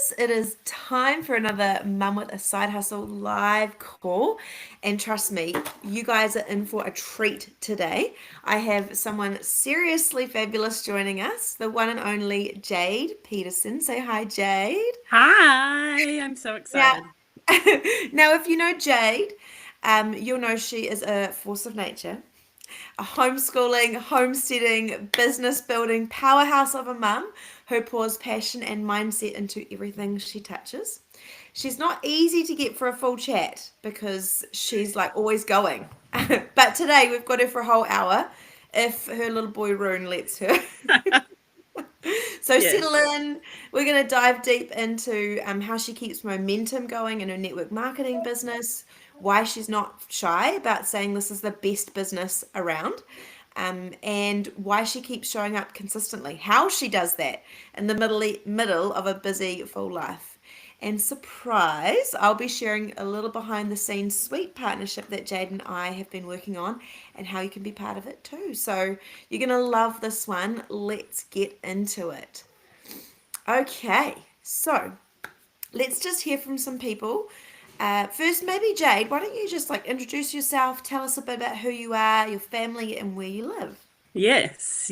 guys. It is time for another Mum with a Side Hustle live call. And trust me, you guys are in for a treat today. I have someone seriously fabulous joining us, the one and only Jade Peterson. Say hi, Jade. Hi, I'm so Now, excited. now if you know Jade, you'll know she is a force of nature, a homeschooling, homesteading, business building powerhouse of a mum who pours passion and mindset into everything she touches. She's not easy to get for a full chat because she's like always going. But today we've got her for a whole hour if her little boy Rune lets her. So settle Yes. in. We're going to dive deep into how she keeps momentum going in her network marketing business, why she's not shy about saying this is the best business around, and why she keeps showing up consistently, how she does that in the middle of a busy full life. And surprise, I'll be sharing a little behind the scenes sweet partnership that Jade and I have been working on and how you can be part of it too. So you're going to love this one. Let's get into it. Okay, so let's just hear from some people. First, maybe Jade, why don't you just like introduce yourself, tell us a bit about who you are, your family, and where you live. Yes.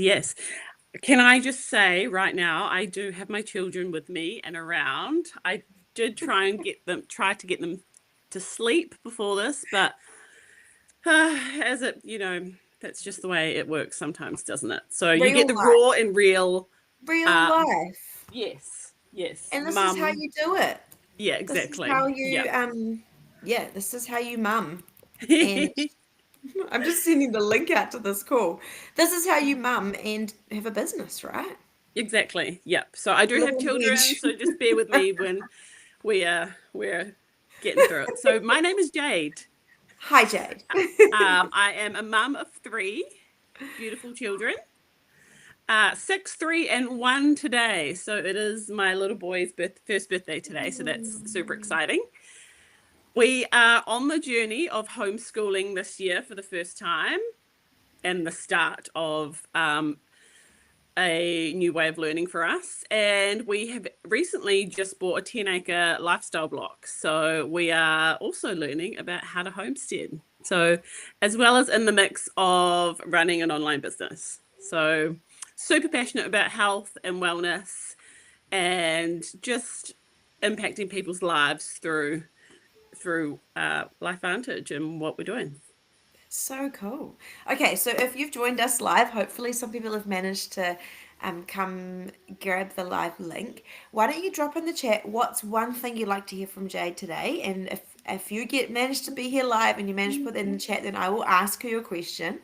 Can I just say right now, I do have my children with me and around. I did try to get them to sleep before this, but as it, that's just the way it works sometimes, doesn't it? So you get Real the life, raw and real, real uh, life. yes, And this is how mum. you do it. Yeah, This is how exactly. you, Yep. yeah, this is how you mum. And I'm just sending the link out to this call. This is how you mum and have a business, right? Exactly. Yep. So I do Live have on children, the so just bear with me when we're getting through it. So my name is Jade. Hi, Jade. I am a mum of three beautiful children. Six, three, and one today. So it is my little boy's first birthday today. So that's super exciting. We are on the journey of homeschooling this year for the first time and the start of a new way of learning for us. And we have recently just bought a 10-acre lifestyle block. So we are also learning about how to homestead. So, as well as in the mix of running an online business. So, super passionate about health and wellness and just impacting people's lives through Life Vantage and what we're doing. So cool. Okay, so if you've joined us live, hopefully some people have managed to come grab the live link. Why don't you drop in the chat what's one thing you'd like to hear from Jade today? And if you get managed to be here live and you manage to put that in the chat, then I will ask you a question.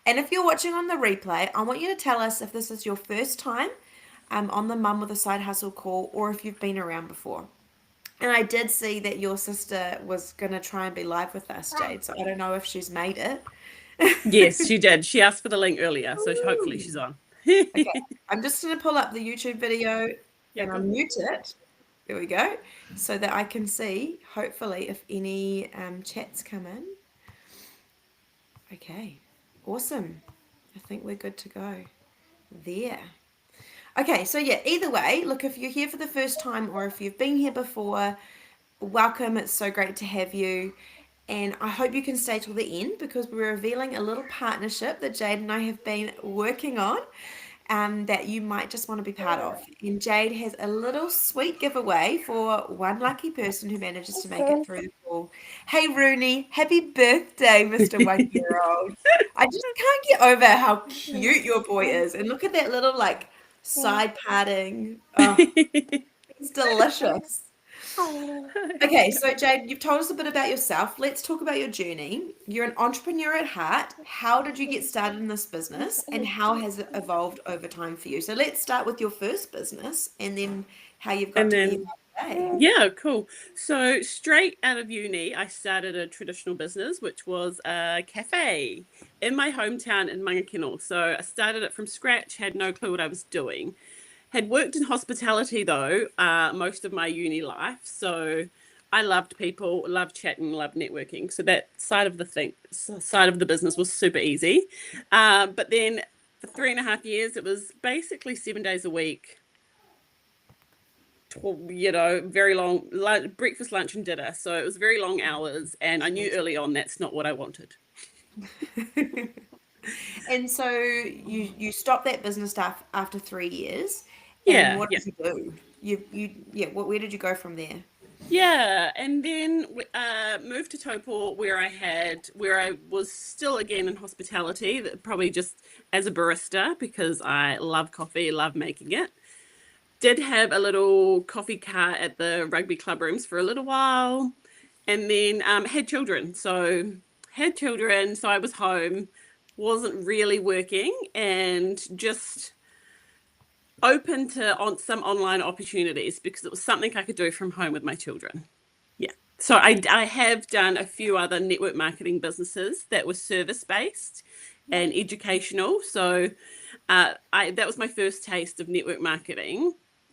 And if you're watching on the replay, I want you to tell us if this is your first time on the Mum with a Side Hustle call or if you've been around before. And I did see that your sister was going to try and be live with us, Jade. So I don't know if she's made it. Yes, she did. She asked for the link earlier, so hopefully she's Ooh. on. Okay, I'm just going to pull up the YouTube video Yeah, and go. unmute it. There we go. So that I can see, hopefully, if any chats come in. Okay, awesome. I think we're good to go there. Okay, so yeah, either way, look, if you're here for the first time or if you've been here before, welcome. It's so great to have you. And I hope you can stay till the end because we're revealing a little partnership that Jade and I have been working on that you might just want to be part of. And Jade has a little sweet giveaway for one lucky person who manages to make it through the call. Hey, Rooney, happy birthday, Mr. 1 Year Old. I just can't get over how cute your boy is. And look at that little, like, side parting. Oh, it's delicious. Okay, so Jade, you've told us a bit about yourself. Let's talk about your journey. You're an entrepreneur at heart. How did you get started in this business and how has it evolved over time for you? So let's start with your first business and then how you've got And to where you then, are today. yeah, cool. So, straight out of uni, I started a traditional business, which was a cafe in my hometown in Mangakino. So, I started it from scratch, had no clue what I was doing. Had worked in hospitality though, most of my uni life. So, I loved people, loved chatting, loved networking. So that side of the business was super easy. But then for 3.5 years, it was basically 7 days a week, very long breakfast, lunch, and dinner. So it was very long hours, and I knew early on that's not what I wanted. And so you stopped that business stuff after 3 years, and Yeah, what yeah. did you do? Where did you go from there? Yeah, and then moved to Taupo where I was still again in hospitality, probably just as a barista because I love coffee, love making it. Did have a little coffee cart at the rugby club rooms for a little while, and then had children, so I was home, wasn't really working, and just open to some online opportunities because it was something I could do from home with my children. Yeah. So I have done a few other network marketing businesses that were service based and educational. So that was my first taste of network marketing.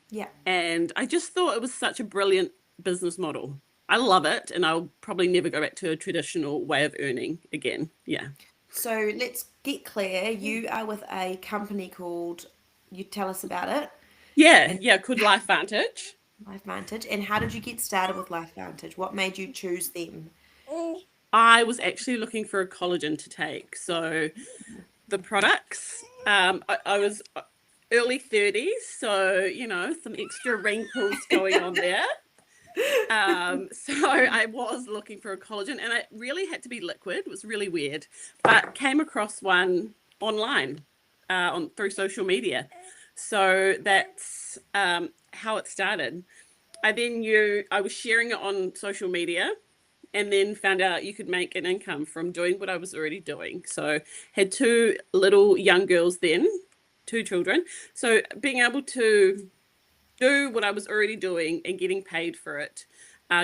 Yeah. And I just thought it was such a brilliant business model. I love it. And I'll probably never go back to a traditional way of earning again. Yeah. So let's get clear. You are with a company called, you tell us about it, Yeah. and Yeah. Could Life Vantage. Life Vantage. And how did you get started with Life Vantage? What made you choose them? I was actually looking for a collagen to take. So the products, I was early 30s. So, some extra wrinkles going on there. So I was looking for a collagen, and it really had to be liquid. It was really weird, but came across one online on through social media. So that's how it started. I was sharing it on social media, and then found out you could make an income from doing what I was already doing. So had two little young girls then, two children. So being able to do what I was already doing and getting paid for it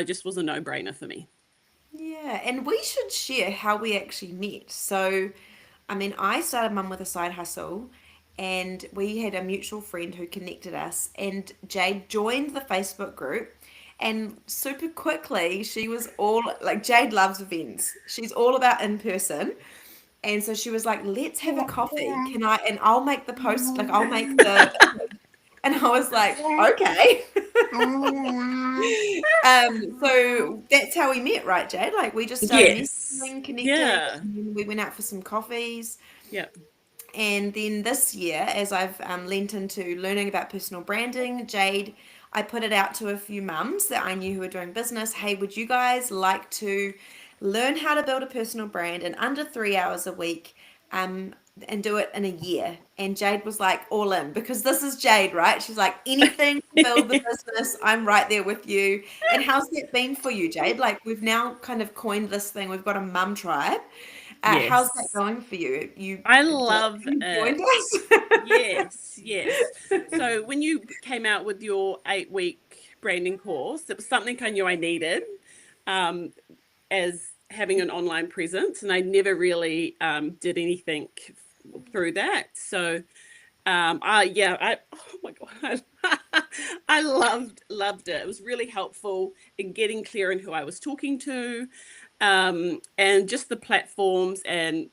just was a no brainer for me. Yeah, and we should share how we actually met. So, I mean, I started Mum with a Side Hustle, and we had a mutual friend who connected us, and Jade joined the Facebook group. And super quickly, she was all like, Jade loves events. She's all about in person. And so she was like, let's have a coffee. Can I? And I'll make the post, like, I'll make the. And I was like, okay. So that's how we met, right, Jade? Like we just started Yes. messaging, connecting, Yeah. and then we went out for some coffees. Yeah. And then this year, as I've lent into learning about personal branding, Jade, I put it out to a few mums that I knew who were doing business. Hey, would you guys like to learn how to build a personal brand in under 3 hours a week? And do it in a year. And Jade was like all in because this is Jade, right? She's like, anything to build the business, I'm right there with you. And how's that been for you, Jade? Like we've now kind of coined this thing. We've got a mum tribe. How's that Yes. going for you? I love You joined it. us? Yes. Yes. So when you came out with your 8 week branding course, it was something I knew I needed um, as having an online presence, and I never really did anything through that. So oh my god, I loved it. It was really helpful in getting clear in who I was talking to, and just the platforms, and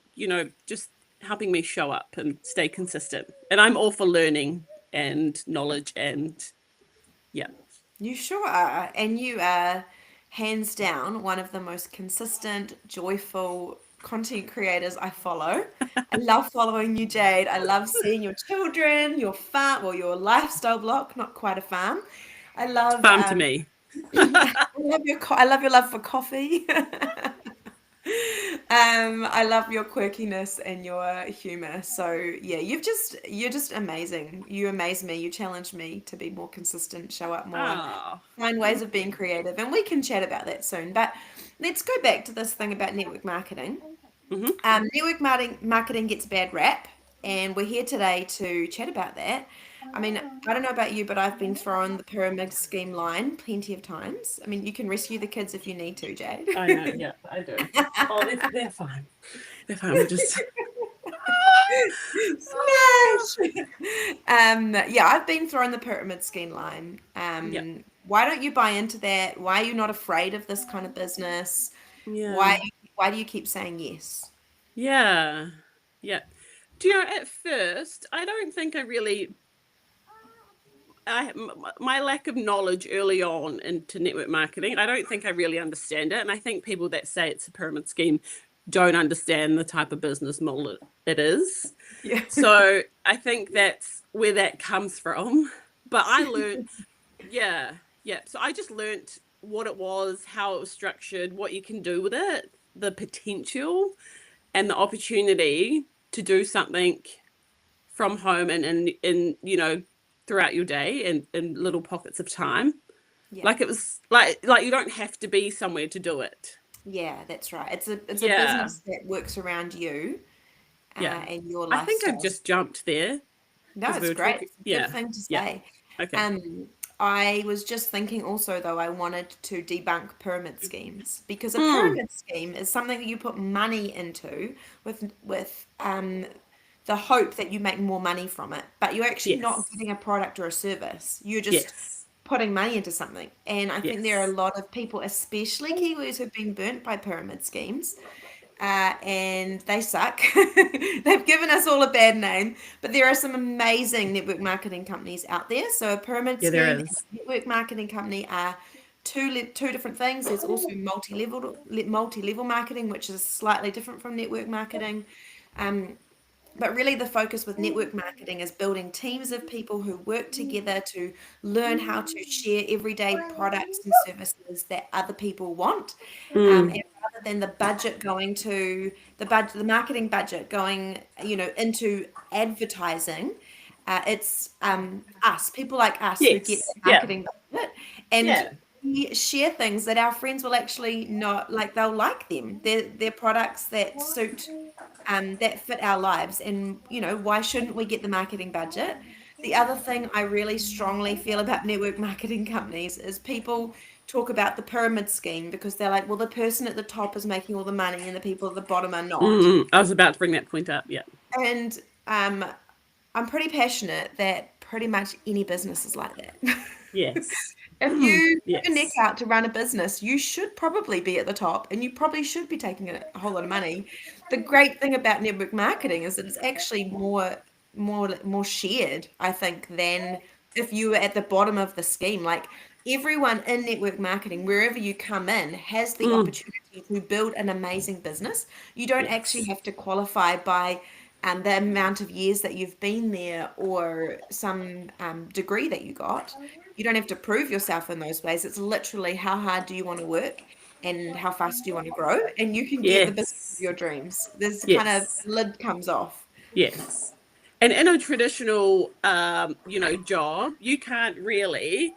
just helping me show up and stay consistent. And I'm all for learning and knowledge, and yeah. You sure are. And you are hands down one of the most consistent, joyful content creators I follow. I love following you, Jade. I love seeing your children, your farm, well, your lifestyle block, not quite a farm. I It's love fun to me. I love your love for coffee. I love your quirkiness and your humor. So yeah, you're just amazing. You amaze me. You challenge me to be more consistent, show up more, Oh, find ways thank of being you. creative, and we can chat about that soon. But let's go back to this thing about network marketing. Hmm. Network marketing gets a bad rap, and we're here today to chat about that. I mean, I don't know about you, but I've been thrown the pyramid scheme line plenty of times. I mean, you can rescue the kids if you need to, Jade. I know. Yeah, I do. Oh, they're fine. They're fine. We'll just. Smash! Yeah, I've been thrown the pyramid scheme line. Yeah. Why don't you buy into that? Why are you not afraid of this kind of business? Yeah. Why why do you keep saying yes? Yeah. Yeah. Do you know, at first, I don't think I really my lack of knowledge early on into network marketing, I don't think I really understand it. And I think people that say it's a pyramid scheme don't understand the type of business model it is. Yeah. So I think that's where that comes from. But I learned, yeah, yeah. So I just learned what it was, how it was structured, what you can do with it, the potential and the opportunity to do something from home and throughout your day and in little pockets of time. Yeah. Like it was like you don't have to be somewhere to do it. Yeah, that's right. It's a Yeah. business that works around you Yeah. and your I think I've lifestyle. just jumped there No, because we it's were great. talking. It's a good Yeah. thing to Yeah. say. Okay. Um, I was just thinking also though I wanted to debunk pyramid schemes because a Mm. pyramid scheme is something that you put money into with the hope that you make more money from it, but you're actually not Yes. getting a product or a service. You're just Yes. putting money into something. And I think there are a Yes. lot of people, especially Kiwis, who've been burnt by pyramid schemes and they suck. They've given us all a bad name, but there are some amazing network marketing companies out there. So a pyramid Yeah, there scheme and is. a network marketing company are two different things. There's also multi-level marketing, which is slightly different from network marketing. Um, but really, the focus with network marketing is building teams of people who work together to learn how to share everyday products and services that other people want. Mm. And rather than the budget going to the marketing budget going, into advertising, it's us, people like us, who get Yes. the Yeah. marketing budget, and Yeah. we share things that our friends will actually not like. They'll like them. They're products that fit our lives. And, why shouldn't we get the marketing budget? The other thing I really strongly feel about network marketing companies is people talk about the pyramid scheme because they're like, well, the person at the top is making all the money and the people at the bottom are not. Mm. I was about to bring that point up. Yeah. And I'm pretty passionate that pretty much any business is like that. Yes. If you put your neck Yes. out to run a business, you should probably be at the top and you probably should be taking a whole lot of money. The great thing about network marketing is that it's actually more shared, I think, than if you were at the bottom of the scheme. Like everyone in network marketing, wherever you come in, has the Mm. opportunity to build an amazing business. You don't actually Yes. have to qualify by the amount of years that you've been there or some degree that you got. You don't have to prove yourself in those ways. It's literally how hard do you want to work and how fast do you want to grow, and you can get the business of Yes. your dreams. This kind of Yes. lid comes off. Yes. And in a traditional, job, you can't really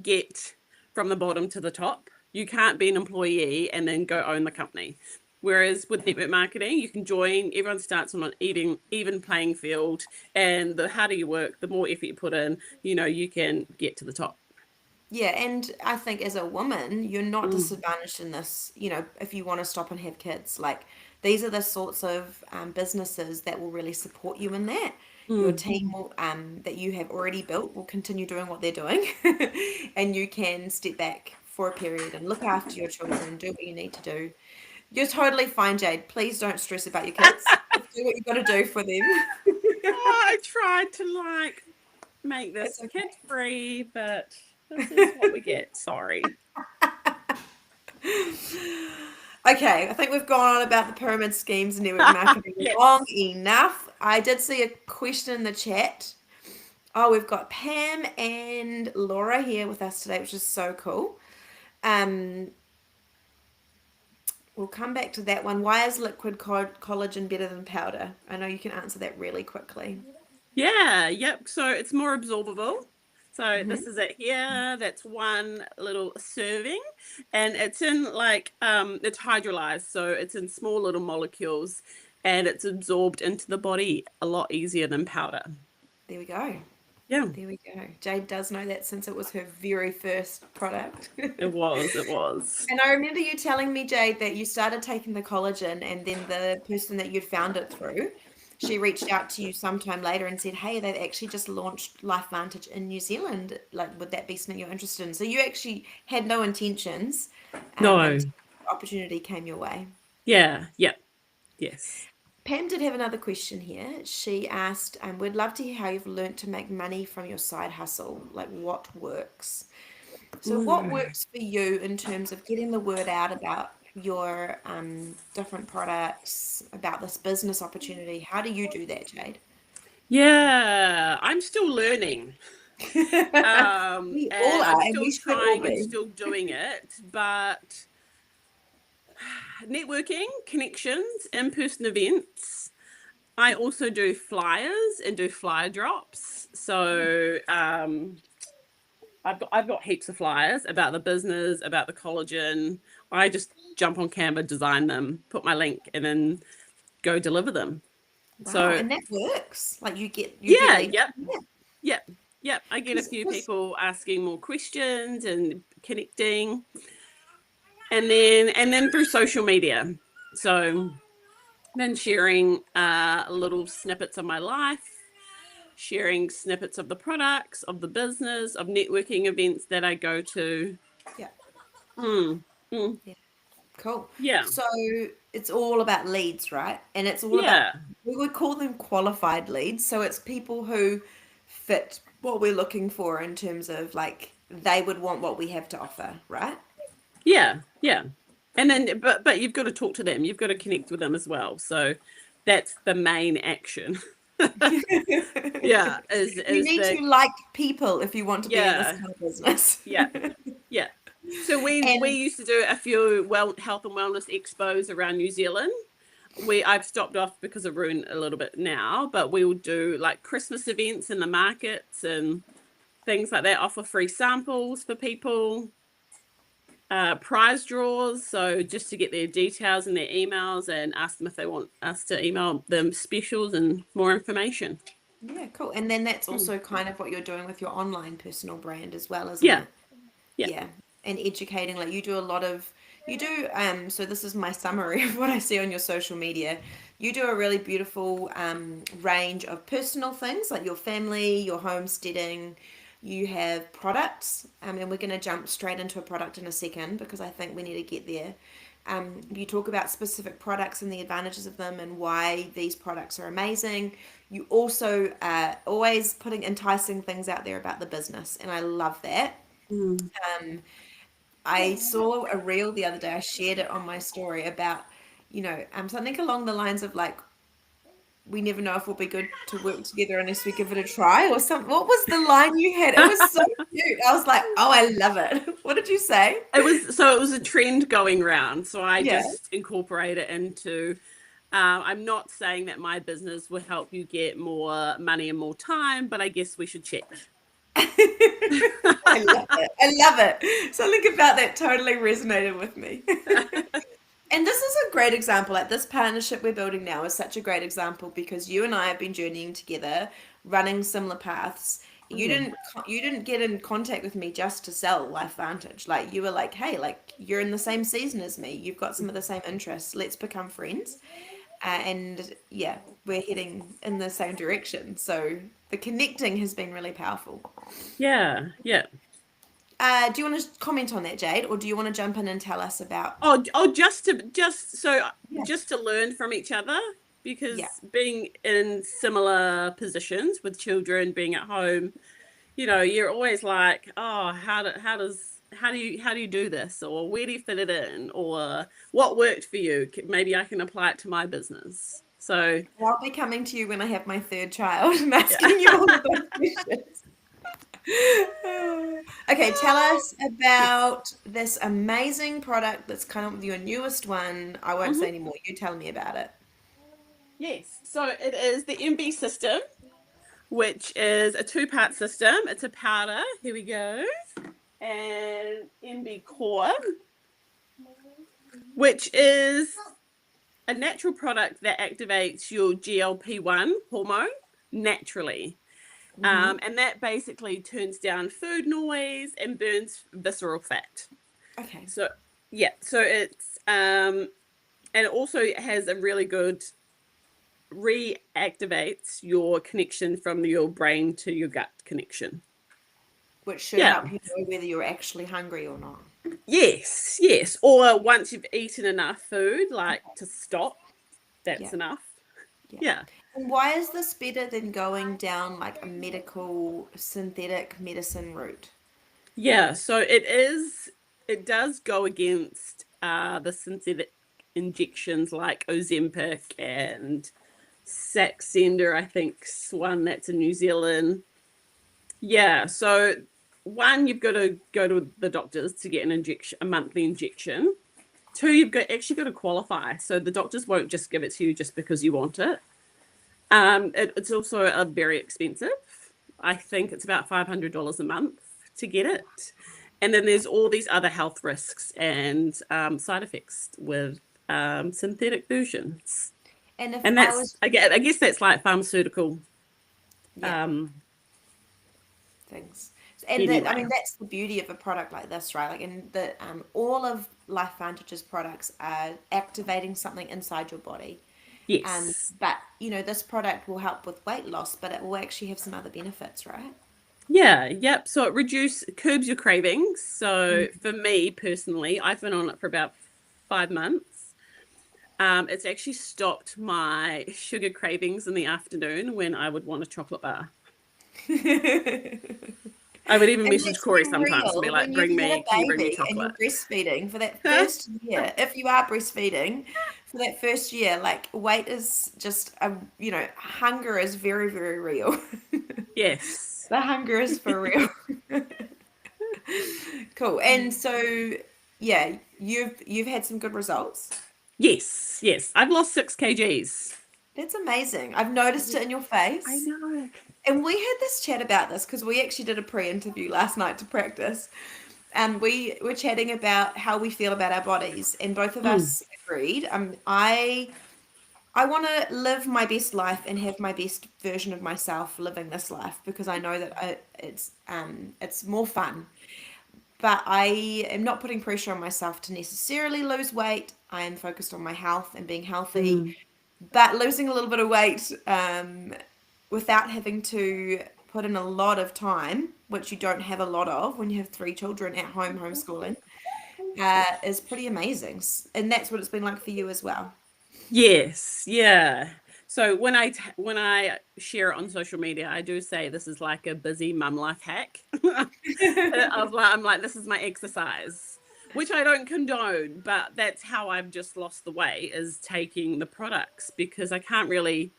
get from the bottom to the top. You can't be an employee and then go own the company. Whereas with network marketing, you can join, everyone starts on an even playing field. And the harder you work, the more effort you put in, you can get to the top. Yeah, and I think as a woman, you're not Mm. disadvantaged in this, if you want to stop and have kids. Like, these are the sorts of businesses that will really support you in that. Your Mm. team that you have already built will continue doing what they're doing, and you can step back for a period and look after your children, do what you need to do. You're totally fine, Jade. Please don't stress about your kids. Just do what you got to do for them. Oh, I tried to make It's this kid okay. free, but this is what we get. Sorry. Okay, I think we've gone on about the pyramid schemes and network marketing long Yes. enough. I did see a question in the chat. Oh, we've got Pam and Laura here with us today, which is so cool. Um, we'll come back to that one. Why is liquid collagen better than powder? I know you can answer that really quickly. Yeah, yep. So it's more absorbable. So this Hmm. is it here. That's one little serving. And it's in it's hydrolyzed. So it's in small little molecules and it's absorbed into the body a lot easier than powder. There we go. Yeah, There we go. Jade does know that since it was her very first product. it was. It was. And I remember you telling me, Jade, that you started taking the collagen, and then the person that you'd found it through, she reached out to you sometime later and said, "Hey, they've actually just launched LifeVantage in New Zealand. Like, would that be something you're interested in?" So you actually had no intentions, No. until the opportunity came your way. Yeah, yep. Yes. Pam did have another question here. She asked, we'd love to hear how you've learnt to make money from your side hustle. Like, what works? So, what Ooh. works for you in terms of getting the word out about your different products, about this business opportunity? How do you do that, Jade? Yeah, I'm still learning. We all And are, I'm and still we should all trying and be. still doing it, but networking, connections, in-person events. I also do flyers and do flyer drops. So I've got heaps of flyers about the business, about the collagen. I just jump on Canva, design them, put my link, and then go deliver them. Wow, So and that works. Like you get yeah, leads. yep, Yeah, yep, yep. I get a few because people asking more questions and connecting, and then through social media. So then sharing little snippets of my life, sharing snippets of the products, of the business, of networking events that I go to. yeah, Mm, mm, yeah. Cool. yeah, So it's all about leads, right? And it's all about, yeah, we would call them qualified leads. So it's people who fit what we're looking for in terms of like they would want what we have to offer, right? yeah, yeah. And then, but you've got to talk to them. You've got to connect with them as well. So that's the main action. Yeah, You is need the to like people if you want to be in this yeah, kind of business. yeah, yeah. So we And used to do a few health and wellness expos around New Zealand. I've stopped off because of Rune a little bit now, but we will do like Christmas events in the markets and things like that. Offer free samples for people, prize draws. So just to get their details and their emails and ask them if they want us to email them specials and more information. yeah, cool. And then that's Mm. also kind of what you're doing with your online personal brand as well, isn't Yeah, it? yeah. Yeah, and educating, like you do a lot of, you do so this is my summary of what I see on your social media. You do a really beautiful range of personal things like your family, your homesteading. You have products, and we're going to jump straight into a product in a second because I think we need to get there. You talk about specific products and the advantages of them and why these products are amazing. You also always putting enticing things out there about the business, and I love that. Mm. Um, I saw a reel the other day. I shared it on my story about, something along the lines of like, we never know if we'll be good to work together unless we give it a try or something. What was the line you had? It was so cute. I was like, oh, I love it. What did you say? It was a trend going round, so I Yeah. just incorporate it into. I'm not saying that my business will help you get more money and more time, but I guess we should check. I love it. I love it. Something about that totally resonated with me. And this is a great example. Like this partnership we're building now is such a great example because you and I have been journeying together, running similar paths. You Mm. didn't you didn't get in contact with me just to sell Life Vantage. Like you were like, "Hey, like you're in the same season as me. You've got some of the same interests. Let's become friends." And yeah, we're heading in the same direction. So the connecting has been really powerful. Yeah, yeah. Do you want to comment on that, Jade, or do you want to jump in and tell us about? Oh, just to learn from each other Yeah. because being in similar positions with children, being at home, you're always like, oh, how do you do this, or where do you fit it in, or what worked for you? Maybe I can apply it to my business. So I'll be coming to you when I have my third child and yeah. asking you all of those questions. Okay, tell us Yes. about this amazing product that's kind of your newest one. I won't say Hmm. anymore. You tell me about it. Yes. So it is the MB system, which is a two-part system. It's a powder. Here we go. And MB core, which is a natural product that activates your GLP-1 hormone naturally. Hmm. And that basically turns down food noise and burns visceral fat. Okay. So, yeah, so and it also has a really good reactivates your connection from your brain to your gut connection. Which should Yeah, help you know whether you're actually hungry or not. yes, yes. Or once you've eaten enough food, like to stop, Yeah. that's enough. Yeah. And why is this better than going down like a medical synthetic medicine route? Yeah, so it does go against the synthetic injections like Ozempic and Saxenda, I think's one that's in New Zealand. Yeah, so one, you've got to go to the doctors to get an injection, a monthly injection. Two, you've got actually got to qualify. So the doctors won't just give it to you just because you want it. It's also a very expensive. I think it's about $500 a month to get it. And then there's all these other health risks and side effects with synthetic versions. And if And I that's, was I guess that's like pharmaceutical yeah, things. And that, I anyway. mean, that's the beauty of a product like this, right? Like, and the all of LifeVantage's products are activating something inside your body. Yes. But you know, this product will help with weight loss, but it will actually have some other benefits, right? Yeah, yep. So it curbs your cravings. So for me personally, I've been on it for about 5 months. It's actually stopped my sugar cravings in the afternoon when I would want a chocolate bar. I would even And message let's Corey be sometimes and be real, like, when you've had Can you a bring me baby and you're chocolate? breastfeeding for that first year, if you are breastfeeding for that first year, like weight is just a, you know, hunger is very, very real. Yes. The hunger is for real. Cool. And so, yeah, you've had some good results. Yes, yes. I've lost 6 kgs. That's amazing. I've noticed it in your I face. know. And we had this chat about this because we actually did a pre-interview last night to practice. And we were chatting about how we feel about our bodies, and both of Mm, us agreed. I want to live my best life and have my best version of myself living this life because I know that it's more fun. But I am not putting pressure on myself to necessarily lose weight. I am focused on my health and being healthy, mm. but losing a little bit of weight without having to put in a lot of time, which you don't have a lot of when you have 3 children at home homeschooling, is pretty amazing. And that's what it's been like for you as well. Yes, yeah. So when I share it on social media, I do say this is like a busy mum life hack. I'm like, this is my exercise, which I don't condone, but that's how I've just lost the weight is taking the products because I can't really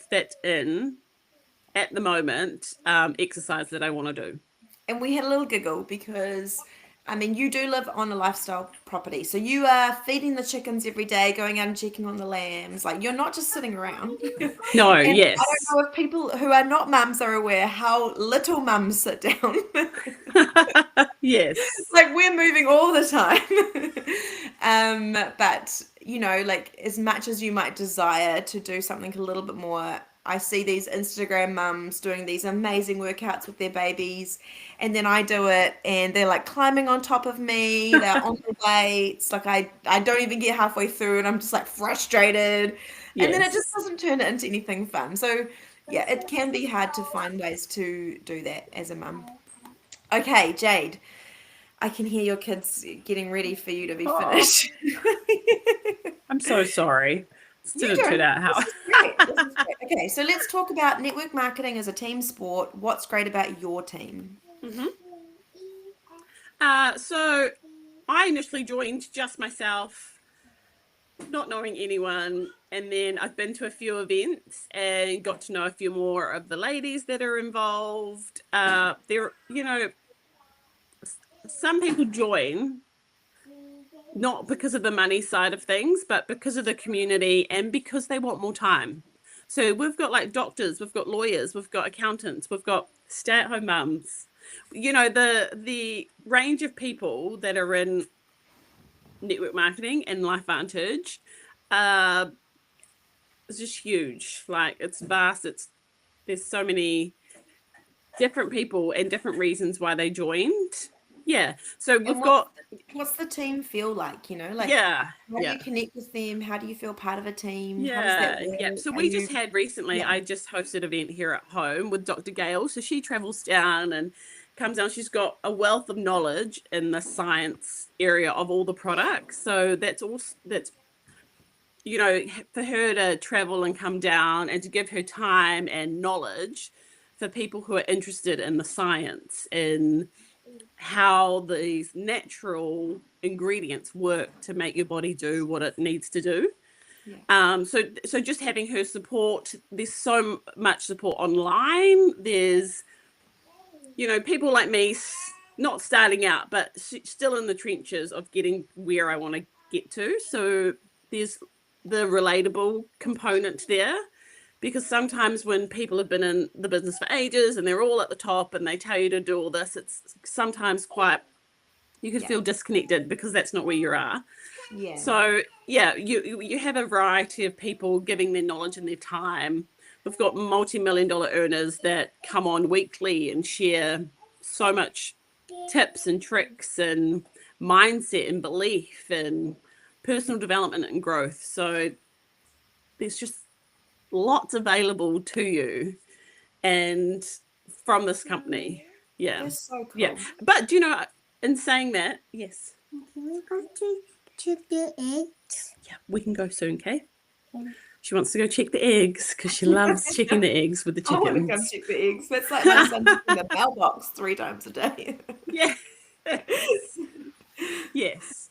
fit in at the moment exercise that I want to do. And we had a little giggle because, I mean, you do live on a lifestyle property. So you are feeding the chickens every day, going out and checking on the lambs. Like, you're not just sitting around. No, And I don't yes. know if people who are not mums are aware how little mums sit down. Yes. Like, we're moving all the time. But, you know, like, as much as you might desire to do something a little bit more, I see these Instagram mums doing these amazing workouts with their babies, and then I do it, and they're like climbing on top of me. They're on the weights. Like I don't even get halfway through, and I'm just like frustrated, and then it just Yes. doesn't turn it into anything fun. So yeah, it can be hard to find ways to do that as a mum. Okay, Jade, I can hear your kids getting ready for you to be Oh, finished. I'm so sorry. This You didn't turn don't. out how. This is great. This is great. Okay, so let's talk about network marketing as a team sport. What's great about your team? Mhm. So I initially joined just myself, not knowing anyone, and then I've been to a few events and got to know a few more of the ladies that are involved. Some people join not because of the money side of things, but because of the community and because they want more time. So we've got like doctors, we've got lawyers, we've got accountants, we've got stay-at-home mums. The range of people that are in network marketing and LifeVantage uh, is just huge. Like it's vast. There's so many different people and different reasons why they joined. Yeah. So And we've got what's the team feel like, like yeah, how do yeah. you connect with them? How do you feel part of a team? How does that Yeah, yeah. work? So Are we just you had recently, yeah. I just hosted an event here at home with Dr. Gail. So she travels down and comes down. She's got a wealth of knowledge in the science area of all the products. So that's you know, for her to travel and come down and to give her time and knowledge for people who are interested in the science, in how these natural ingredients work to make your body do what it needs to do. Yeah. So just having her support, there's so much support online. There's, you know, people like me, not starting out, but still in the trenches of getting where I want to get to. So there's the relatable component there, because sometimes when people have been in the business for ages and they're all at the top and they tell you to do all this, it's sometimes quite, you could feel disconnected because that's not where you are. Yeah. So yeah, you have a variety of people giving their knowledge and their time. We've got multi-million-dollar earners that come on weekly and share so much tips and tricks and mindset and belief and personal development and growth. So there's just lots available to you and from this company. Yeah. That's so cool. Yeah. But do you know, in saying that, yes. Can we go to check the eggs? Yeah, we can go soon, Kay. She wants to go check the eggs because she loves checking the eggs with the I want to come chickens. check the eggs. That's like my son checking the mailbox 3 times a day. Yeah. Yes.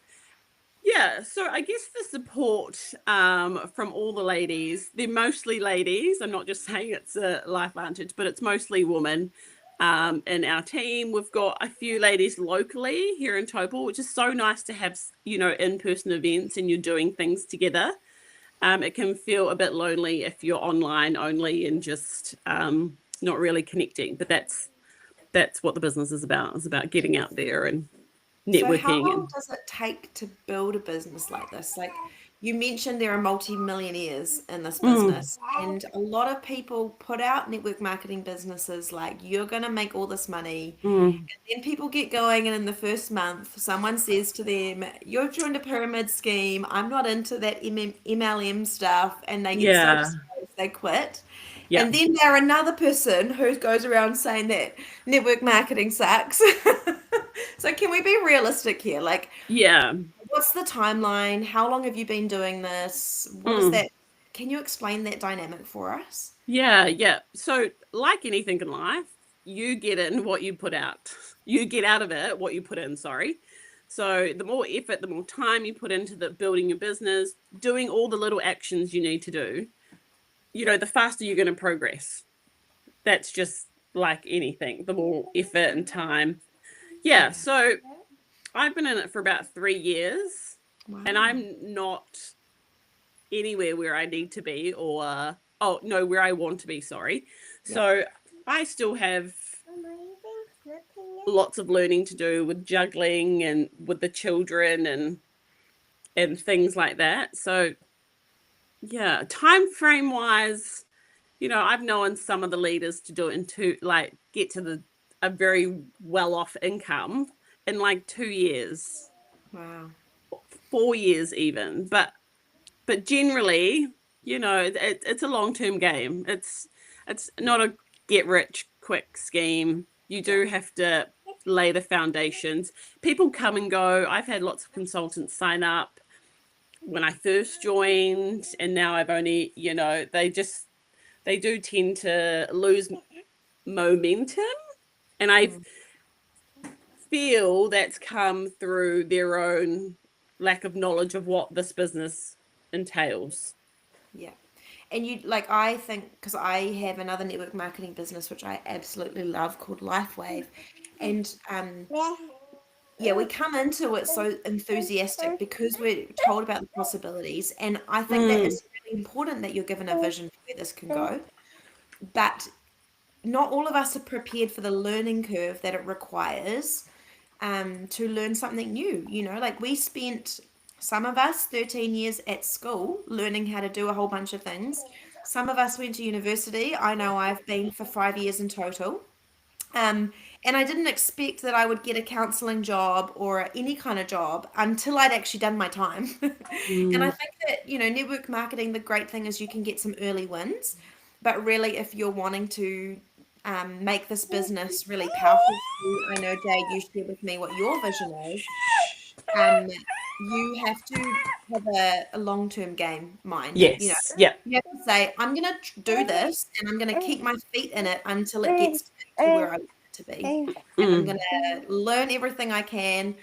Yeah, so I guess the support from all the ladies, they're mostly ladies. I'm not just saying it's a Life Vantage, but it's mostly women in our team. We've got a few ladies locally here in Taupo, which is so nice to have, you know, in-person events and you're doing things together. It can feel a bit lonely if you're online only and just not really connecting. But that's what the business is about. It's about getting out there and networking. So how long does it take to build a business like this? Like you mentioned there are multi-millionaires in this business, and a lot of people put out network marketing businesses like you're going to make all this money. And then people get going, and in the first month, someone says to them, "You've joined a pyramid scheme. I'm not into that MLM stuff," and they get so discouraged they quit. Yeah. And then they're another person who goes around saying that network marketing sucks. So can we be realistic here? Like, Yeah. what's the timeline? How long have you been doing this? What is that? Can you explain that dynamic for us? Yeah. So like anything in life, you get in what you put out. You get out of it what you put in, sorry. So the more effort, the more time you put into the building your business, doing all the little actions you need to do, you know, the faster you're going to progress. That's just like anything, the more effort and time. Yeah, so I've been in it for about 3 years. Wow. And I'm not anywhere where I need to be or, where I want to be, sorry. So I still have lots of learning to do with juggling and with the children and things like that. So yeah, time frame wise, you know, I've known some of the leaders to do it get to a very well-off income in like 2 years. Wow. 4 years even, but generally, you know, it's a long-term game. It's not a get rich quick scheme. You do have to lay the foundations. People come and go. I've had lots of consultants sign up when I first joined, and now I've only, you know, they do tend to lose momentum, and I feel that's come through their own lack of knowledge of what this business entails. Yeah. And you like, I think, because I have another network marketing business which I absolutely love called LifeWave, and yeah, we come into it so enthusiastic because we're told about the possibilities, and I think that it's really important that you're given a vision for where this can go, but not all of us are prepared for the learning curve that it requires to learn something new. You know, like we spent, some of us, 13 years at school learning how to do a whole bunch of things. Some of us went to university. I know I've been for 5 years in total. And I didn't expect that I would get a counseling job or any kind of job until I'd actually done my time. And I think that, you know, network marketing, the great thing is you can get some early wins. But really, if you're wanting to make this business really powerful for you, I know, Jade, you shared with me what your vision is. you have to have a long-term game mind. You know, Yes. Yeah. you have to say, I'm going to do this and I'm going to keep my feet in it until it gets to where I want it to be. And I'm going to learn everything I can.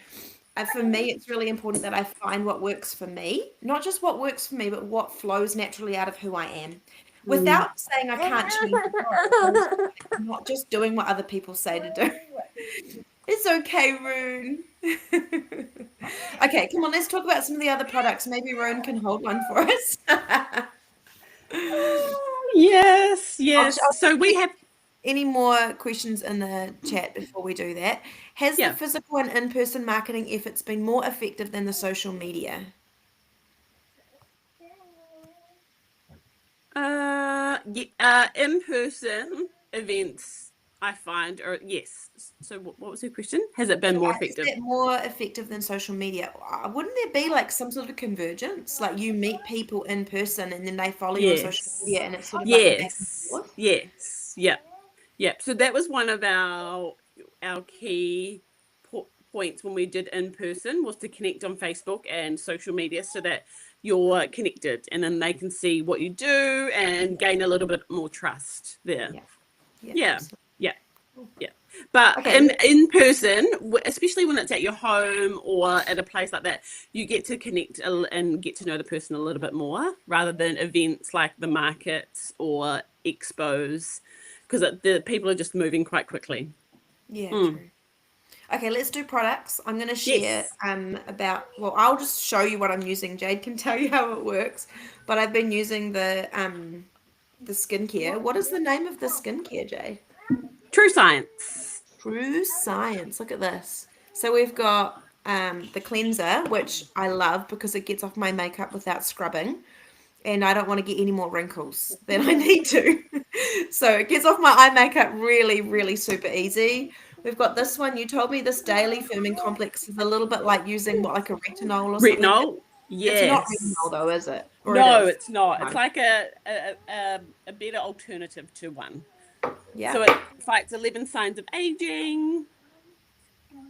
For me, it's really important that I find what works for me, not just what works for me, but what flows naturally out of who I am. Without saying I can't change the world, not just doing what other people say to do. It's okay, Rune. Okay, come on, let's talk about some of the other products. Maybe Rune can hold one for us. Yes. I'll So we have. any more questions in the chat before we do that? Has the Yeah. physical and in-person marketing efforts been more effective than the social media? In-person events, I find, or yes. So what was your question? Has it been more Is effective? that more effective than social media? Wouldn't there be like some sort of convergence? Like you meet people in person and then they follow you on social media Yes. and it's sort of like a back and Yes. forth? Yes. Yeah. Yeah. So that was one of our key points when we did in person, was to connect on Facebook and social media so that you're connected and then they can see what you do and gain a little bit more trust there. Yeah. Yeah. Absolutely. Yeah. Yeah. But Okay. in person, especially when it's at your home or at a place like that, you get to connect and get to know the person a little bit more, rather than events like the markets or expos, because the people are just moving quite quickly. Yeah, true. Okay, let's do products. I'm going to share Yes. well, I'll just show you what I'm using. Jade can tell you how it works. But I've been using the skincare. What is the name of the skincare, Jade? True Science. True Science. Look at this. So we've got the cleanser, which I love because it gets off my makeup without scrubbing. And I don't want to get any more wrinkles than I need to. So it gets off my eye makeup really, really super easy. We've got this one. You told me this daily firming complex is a little bit like using what, like a retinol or something. Retinol. It's not Yes. retinol though, is it? Or it No, is? it's not. No. It's like a better alternative to one. Yeah. So it fights 11 signs of aging.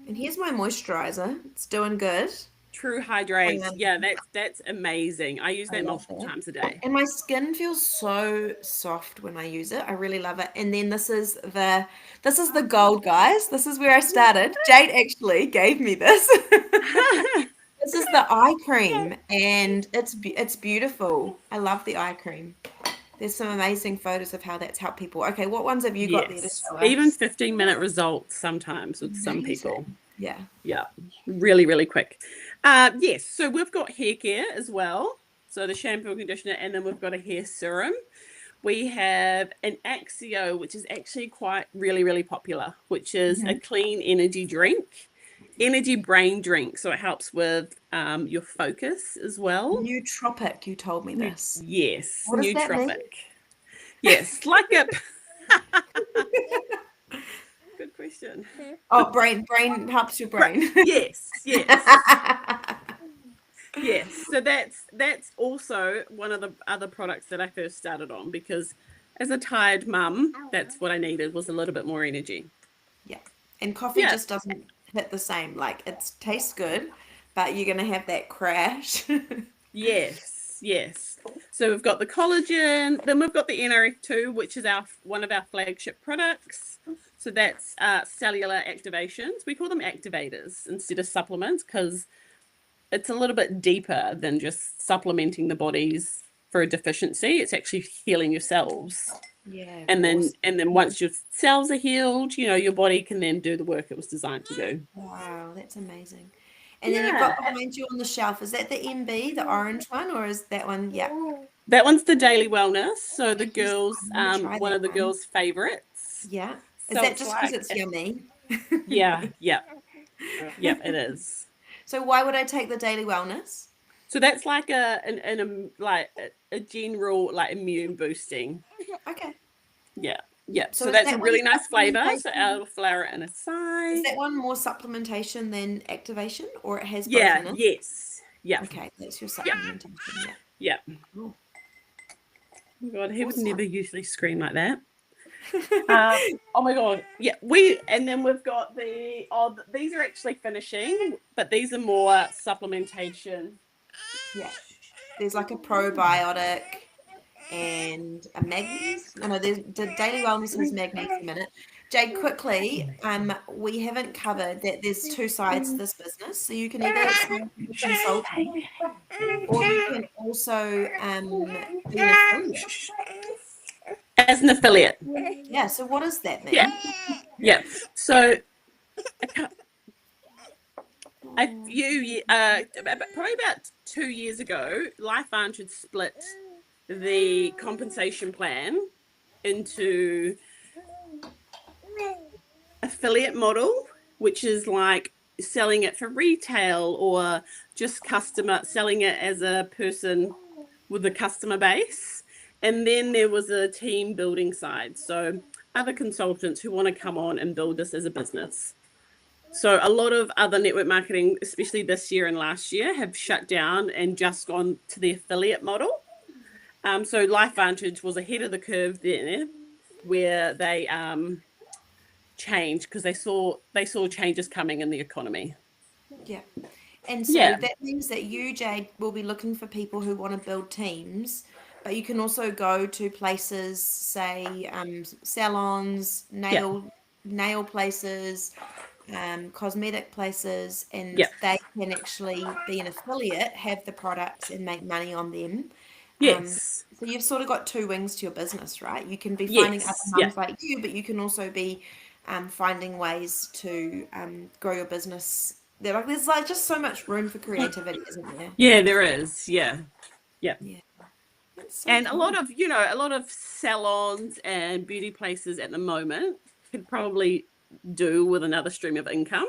And here's my moisturizer. It's doing good. True Hydrate. Um, Yeah, that's amazing. I use I that love multiple that. times a day. And my skin feels so soft when I use it. I really love it. And then this is the gold, guys. This is where I started. Jade actually gave me this. This is the eye cream, and it's beautiful. I love the eye cream. There's some amazing photos of how that's helped people. Okay, what ones have you got there to Yes. show Even us? 15-minute results sometimes with some people. Amazing. Yeah. Yeah. Really, really quick. Yes. So we've got hair care as well. So the shampoo and conditioner, and then we've got a hair serum. We have an Axio, which is actually quite really, really popular, which is a clean energy drink, energy brain drink. So it helps with your focus as well. Nootropic, you told me this. Yes, What does that mean? nootropic. Yes, like a good question. Oh, brain helps your brain. Yes. Yes. So that's also one of the other products that I first started on, because as a tired mum, that's what I needed, was a little bit more energy. Yeah. And coffee Yeah. just doesn't hit the same. Like it tastes good, but you're gonna have that crash. Yes. So we've got the collagen, then we've got the NRF2, which is one of our flagship products. So that's cellular activations. We call them activators instead of supplements, because it's a little bit deeper than just supplementing the bodies for a deficiency. It's actually healing your cells. Yeah. And then once your cells are healed, your body can then do the work it was designed to do. Wow, that's amazing. And then you've got behind you on the shelf, is that the MB, the orange one, or is that one? Yeah. That one's the daily wellness. So the girls, I'm gonna try one that of the one. girls' favorites. Yeah. Is So that it's just because like it's yummy? Yeah, it is. So why would I take the daily wellness? So that's like a general like immune boosting. Okay. Yeah. So So is that's a that really one nice flavor. So supplementation? elderflower and acai. Is that one more supplementation than activation, or it has both Yeah. in it? Yes. Yeah. Okay, that's your supplementation. Yeah. Yeah. Cool. Oh God, he would never usually scream like that. Oh my god, yeah. And then we've got these are actually finishing, but these are more supplementation. Yeah. There's like a probiotic and a magnesium. No, there's the daily wellness has magnesium in it. Jade, quickly, we haven't covered that there's two sides to this business. So you can either sell as a consultant or you can also be an affiliate. As an affiliate. Yeah, so what does that mean? Yeah. So probably about 2 years ago, LifeVantage had split the compensation plan into affiliate model, which is like selling it for retail or just customer selling it as a person with a customer base. And then there was a team building side. So other consultants who want to come on and build this as a business. So a lot of other network marketing, especially this year and last year, have shut down and just gone to the affiliate model. So LifeVantage was ahead of the curve there, where they changed because they saw changes coming in the economy. Yeah. And so that means that you, Jade, will be looking for people who want to build teams, but you can also go to places, say salons, nail places, cosmetic places, and they can actually be an affiliate, have the products, and make money on them. Yes. So you've sort of got two wings to your business, right? You can be finding other mums like you, but you can also be finding ways to grow your business. There's like just so much room for creativity, isn't there? Yeah, there is. Yeah. Yeah. So And cool. a lot of salons and beauty places at the moment could probably do with another stream of income,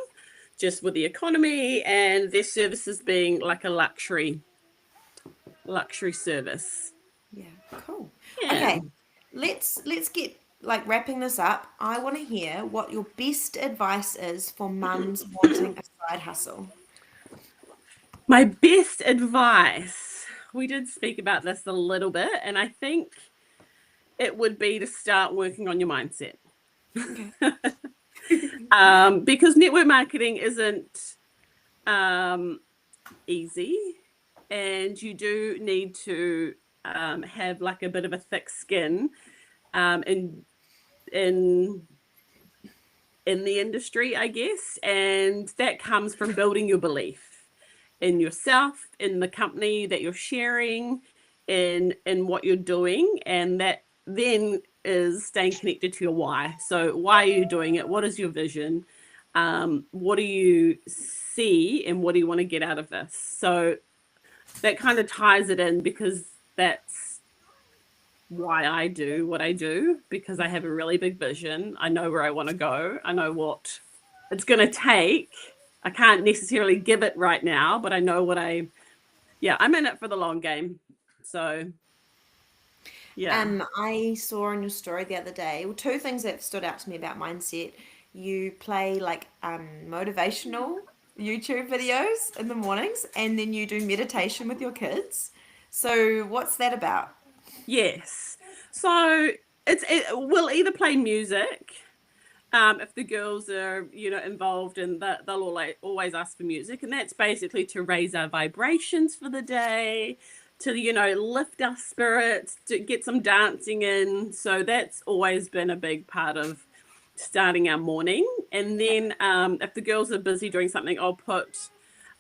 just with the economy and their services being like a luxury service. Yeah, cool. Yeah. Okay, let's get like wrapping this up. I want to hear what your best advice is for mums wanting a side hustle. My best advice, we did speak about this a little bit, and I think it would be to start working on your mindset. Okay. Because network marketing isn't easy, and you do need to have like a bit of a thick skin in the industry, I guess, and that comes from building your belief in yourself, in the company that you're sharing, in what you're doing, and that then is staying connected to your why. So why are you doing it? What is your vision? What do you see and what do you want to get out of this? So that kind of ties it in, because that's why I do what I do, because I have a really big vision. I know where I want to go. I know what it's going to take. I can't necessarily give it right now, but I know I'm in it for the long game. So yeah. I saw in your story the other day, well, two things that stood out to me about mindset. You play like motivational YouTube videos in the mornings, and then you do meditation with your kids. So what's that about? Yes. So we'll either play music. If the girls are, involved in that, they'll always ask for music. And that's basically to raise our vibrations for the day, to, lift our spirits, to get some dancing in. So that's always been a big part of starting our morning. And then if the girls are busy doing something, I'll put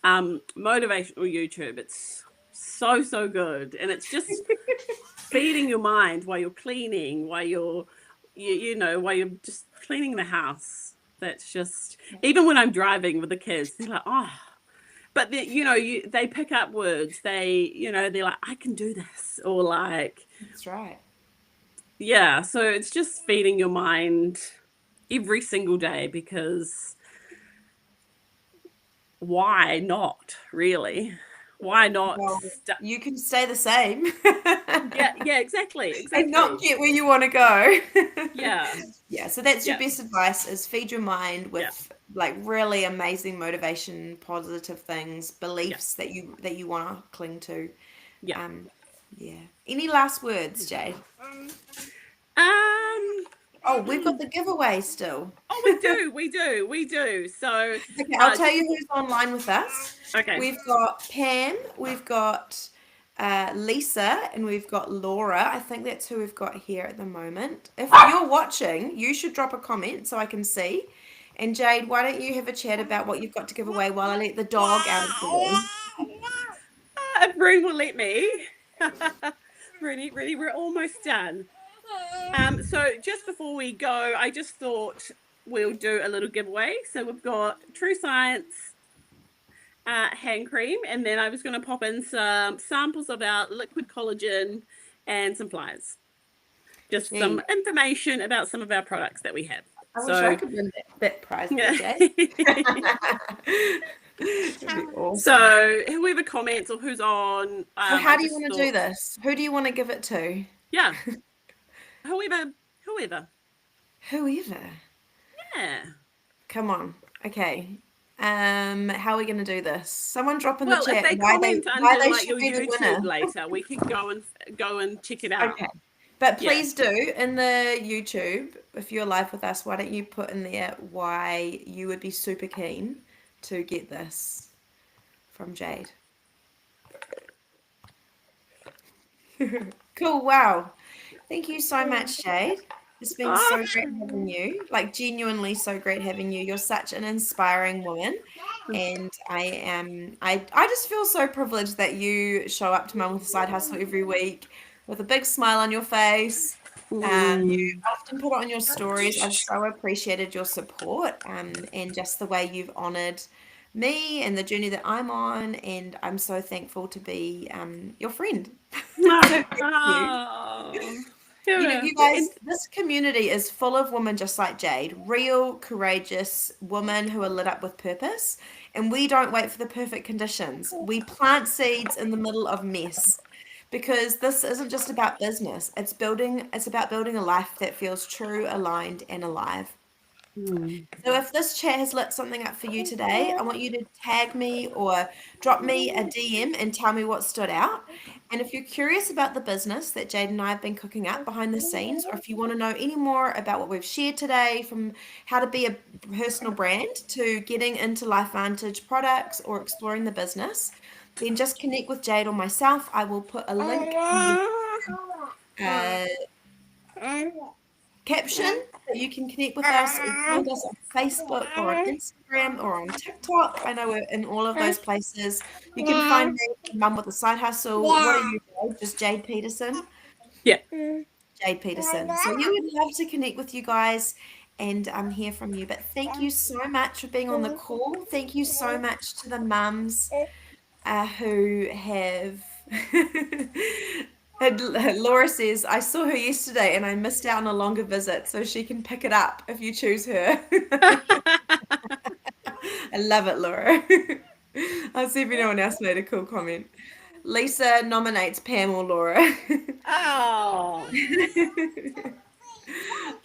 motivational YouTube. It's so good. And it's just feeding your mind while you're cleaning, while you're just cleaning the house. That's just, even when I'm driving with the kids, they're like, oh, but they pick up words. They're like, I can do this, or like, That's right. Yeah. So it's just feeding your mind every single day, because why not, really? Why not? Well, you can stay the same. Yeah, exactly. And not get where you want to go. Yeah. Yeah, so that's your best advice, is feed your mind with like really amazing motivation, positive things, beliefs that you want to cling to. Yeah. Yeah. Any last words, Jade? Oh, we've got the giveaway still. Oh, we do. So, Okay, I'll tell just you who's online with us. okay. We've got Pam, we've got Lisa, and we've got Laura. I think that's who we've got here at the moment. If you're watching, you should drop a comment so I can see. And Jade, why don't you have a chat about what you've got to give away while I let the dog out of the room? If Rune will let me. Ready, we're almost done. So just before we go, I just thought we'll do a little giveaway. So we've got True Science hand cream, and then I was going to pop in some samples of our liquid collagen and some flyers. Just some information about some of our products that we have. I wish I could win that prize, Jade. That'd be awesome. So whoever comments or who's on. So how do you want to do this? Who do you want to give it to? Yeah. Whoever. Whoever. Yeah. Come on. Okay. How are we going to do this? Someone drop in the chat. If they comment under like your YouTube later, we can go and check it out. Okay. But please do, in the YouTube, if you're live with us, why don't you put in there why you would be super keen to get this from Jade. Cool, wow. Thank you so much, Jade. It's been so great having you, like genuinely so great having you. You're such an inspiring woman, and I just feel so privileged that you show up to Mum with a Side Hustle every week with a big smile on your face. You often put it on your stories. I've so appreciated your support and just the way you've honoured me and the journey that I'm on, and I'm so thankful to be your friend. So thank you. You know, you guys, this community is full of women just like Jade, real, courageous women who are lit up with purpose. And we don't wait for the perfect conditions. We plant seeds in the middle of mess, because this isn't just about business. It's about building a life that feels true, aligned, and alive. So if this chat has lit something up for you today, I want you to tag me or drop me a DM and tell me what stood out. And if you're curious about the business that Jade and I have been cooking up behind the scenes, or if you want to know any more about what we've shared today, from how to be a personal brand to getting into LifeVantage products or exploring the business, then just connect with Jade or myself. I will put a link in the caption that you can connect with us and find us on Facebook or on Instagram or on TikTok. I know we're in all of those places. You can find me, Mum with a Side Hustle. What are you, Jade? Just Jade Peterson? Yeah. Jade Peterson. So you would love to connect with you guys and hear from you. But thank you so much for being on the call. Thank you so much to the mums who have... Laura says, I saw her yesterday and I missed out on a longer visit, so she can pick it up if you choose her. I love it, Laura. I'll see if anyone else made a cool comment. Lisa nominates Pam or Laura. Oh.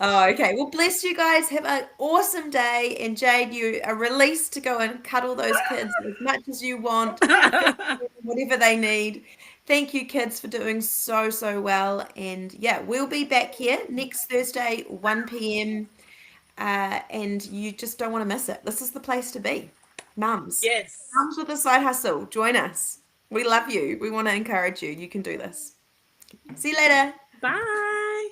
Oh, okay. Well, bless you guys. Have an awesome day. And Jade, you are released to go and cuddle those kids as much as you want, whatever they need. Thank you, kids, for doing so, so well. And yeah, we'll be back here next Thursday, 1 p.m. And you just don't want to miss it. This is the place to be. Mums. Yes. Mums with a Side Hustle. Join us. We love you. We want to encourage you. You can do this. See you later. Bye.